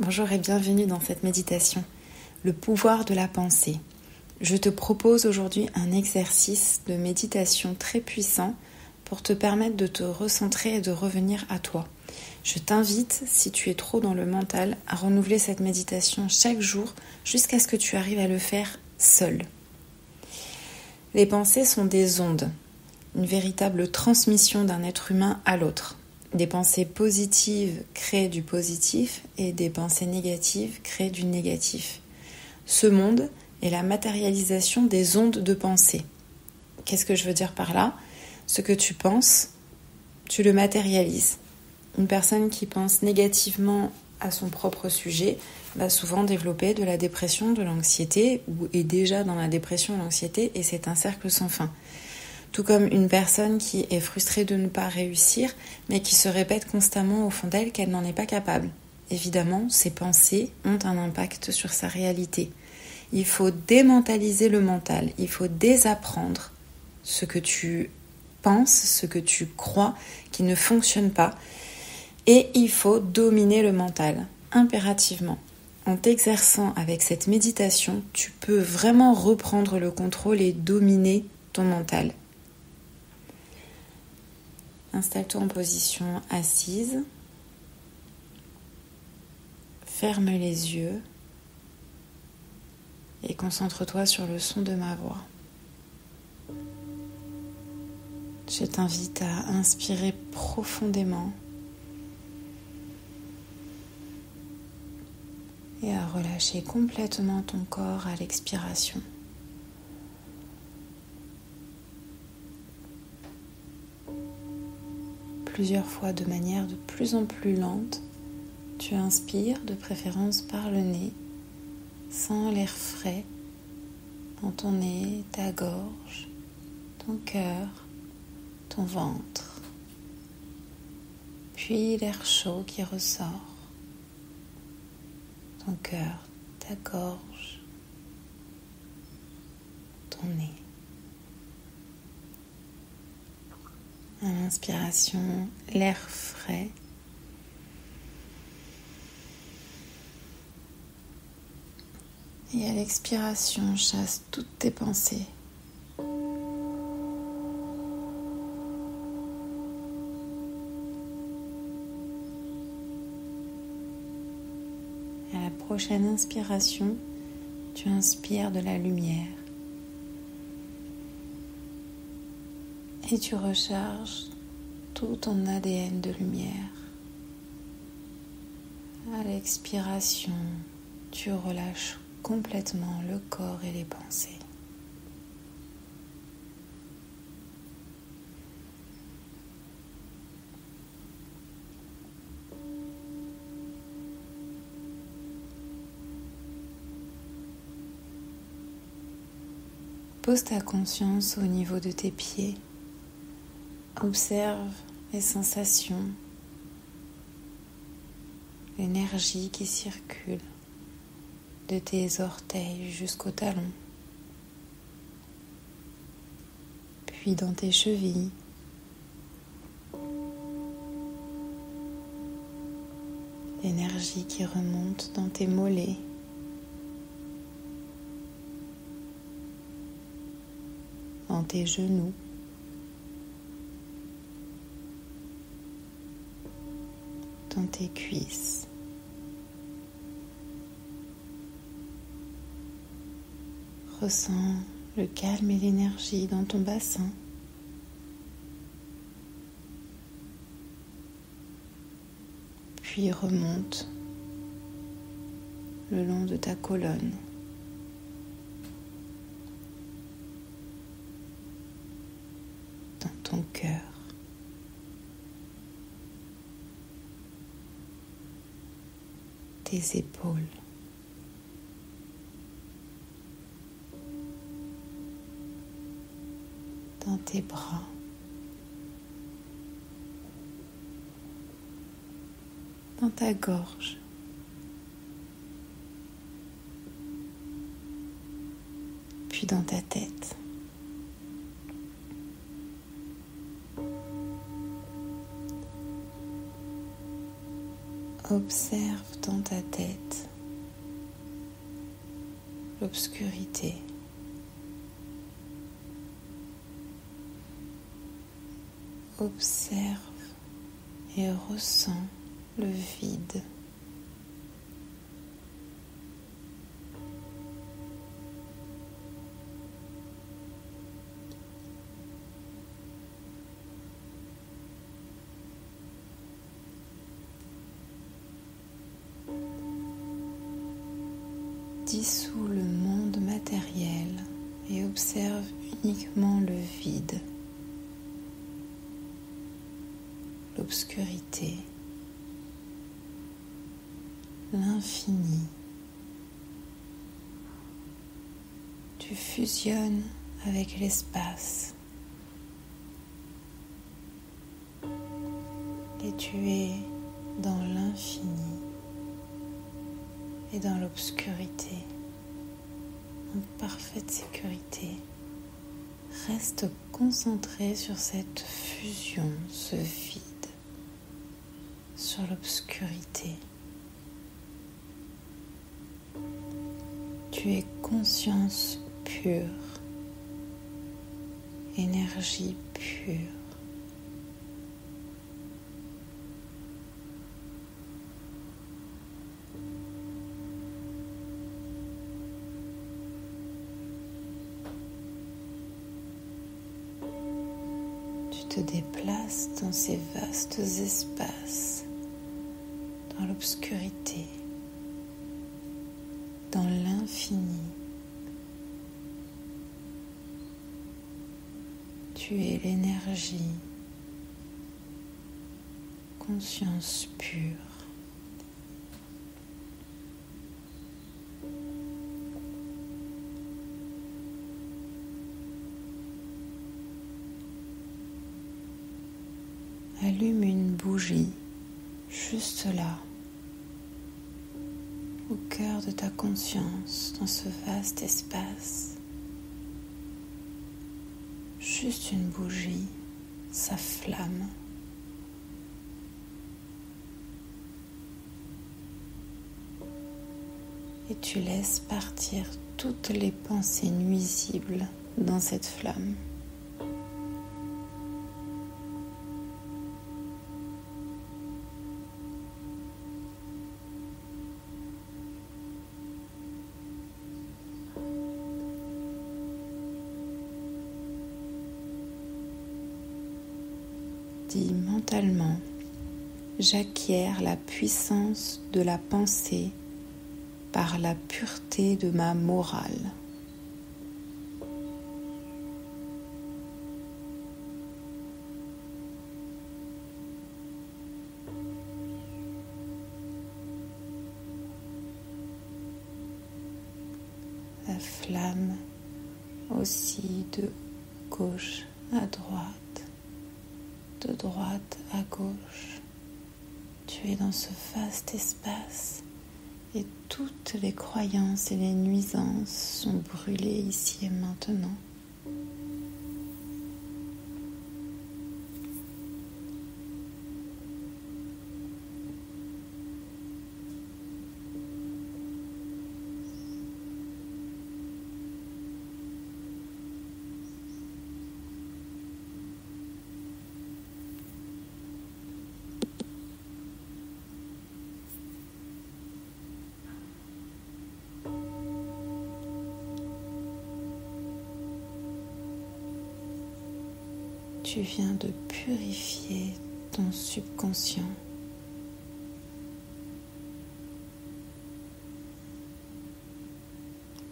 Bonjour et bienvenue dans cette méditation, le pouvoir de la pensée. Je te propose aujourd'hui un exercice de méditation très puissant pour te permettre de te recentrer et de revenir à toi. Je t'invite, si tu es trop dans le mental, à renouveler cette méditation chaque jour jusqu'à ce que tu arrives à le faire seul. Les pensées sont des ondes, une véritable transmission d'un être humain à l'autre. Des pensées positives créent du positif et des pensées négatives créent du négatif. Ce monde est la matérialisation des ondes de pensée. Qu'est-ce que je veux dire par là ? Ce que tu penses, tu le matérialises. Une personne qui pense négativement à son propre sujet va souvent développer de la dépression, de l'anxiété, ou est déjà dans la dépression et l'anxiété, et c'est un cercle sans fin. Tout comme une personne qui est frustrée de ne pas réussir, mais qui se répète constamment au fond d'elle qu'elle n'en est pas capable. Évidemment, ses pensées ont un impact sur sa réalité. Il faut démentaliser le mental, il faut désapprendre ce que tu penses, ce que tu crois qui ne fonctionne pas, et il faut dominer le mental, impérativement. En t'exerçant avec cette méditation, tu peux vraiment reprendre le contrôle et dominer ton mental. Installe-toi en position assise, ferme les yeux et concentre-toi sur le son de ma voix. Je t'invite à inspirer profondément et à relâcher complètement ton corps à l'expiration. Plusieurs fois de manière de plus en plus lente, tu inspires de préférence par le nez, sens l'air frais dans ton nez, ta gorge, ton cœur, ton ventre, puis l'air chaud qui ressort, ton cœur, ta gorge, ton nez. À l'inspiration, l'air frais. Et à l'expiration, chasse toutes tes pensées. À la prochaine inspiration, tu inspires de la lumière. Et tu recharges tout ton ADN de lumière. À l'expiration, tu relâches complètement le corps et les pensées. Pose ta conscience au niveau de tes pieds. Observe les sensations, l'énergie qui circule de tes orteils jusqu'aux talons, puis dans tes chevilles, l'énergie qui remonte dans tes mollets, dans tes genoux, dans tes cuisses. Ressens le calme et l'énergie dans ton bassin. Puis remonte le long de ta colonne. Dans ton cœur. Tes épaules. Dans tes bras. Dans ta gorge. Puis dans ta tête. Observe dans ta tête l'obscurité. Observe et ressens le vide. Dissous le monde matériel et observe uniquement le vide, l'obscurité, l'infini. Tu fusionnes avec l'espace et tu es dans l'infini et dans l'obscurité, en parfaite sécurité. Reste concentré sur cette fusion, ce vide, sur l'obscurité. Tu es conscience pure, énergie pure. Tu te déplaces dans ces vastes espaces, dans l'obscurité, dans l'infini. Tu es l'énergie, conscience pure. Allume une bougie juste là, au cœur de ta conscience, dans ce vaste espace. Juste une bougie, sa flamme. Et tu laisses partir toutes les pensées nuisibles dans cette flamme. Dis mentalement, j'acquiers la puissance de la pensée par la pureté de ma morale. La flamme aussi de gauche à droite. De droite à gauche, tu es dans ce vaste espace et toutes les croyances et les nuisances sont brûlées ici et maintenant. Tu viens de purifier ton subconscient.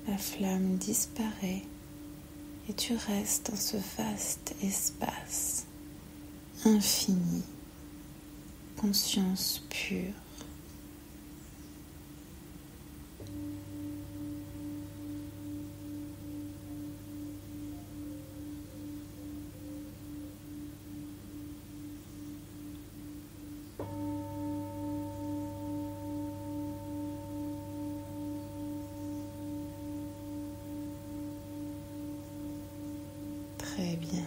La flamme disparaît et tu restes dans ce vaste espace infini, conscience pure. Très bien.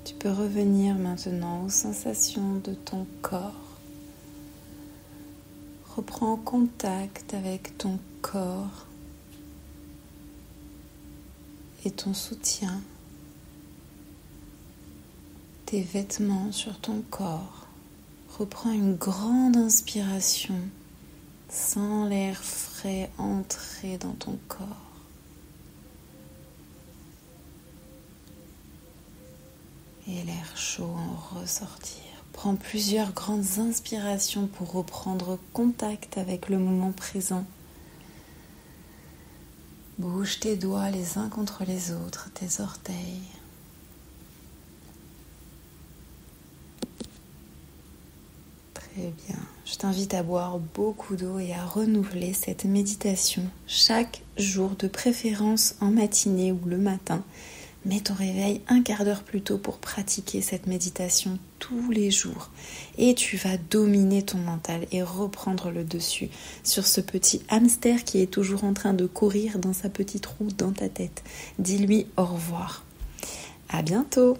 Tu peux revenir maintenant aux sensations de ton corps. Reprends contact avec ton corps et ton soutien, tes vêtements sur ton corps. Reprends une grande inspiration, sens l'air frais entrer dans ton corps. Et l'air chaud en ressortir. Prends plusieurs grandes inspirations pour reprendre contact avec le moment présent. Bouge tes doigts les uns contre les autres, tes orteils. Très bien. Je t'invite à boire beaucoup d'eau et à renouveler cette méditation chaque jour, de préférence en matinée ou le matin. Mets ton réveil un quart d'heure plus tôt pour pratiquer cette méditation tous les jours. Et tu vas dominer ton mental et reprendre le dessus sur ce petit hamster qui est toujours en train de courir dans sa petite roue dans ta tête. Dis-lui au revoir. À bientôt.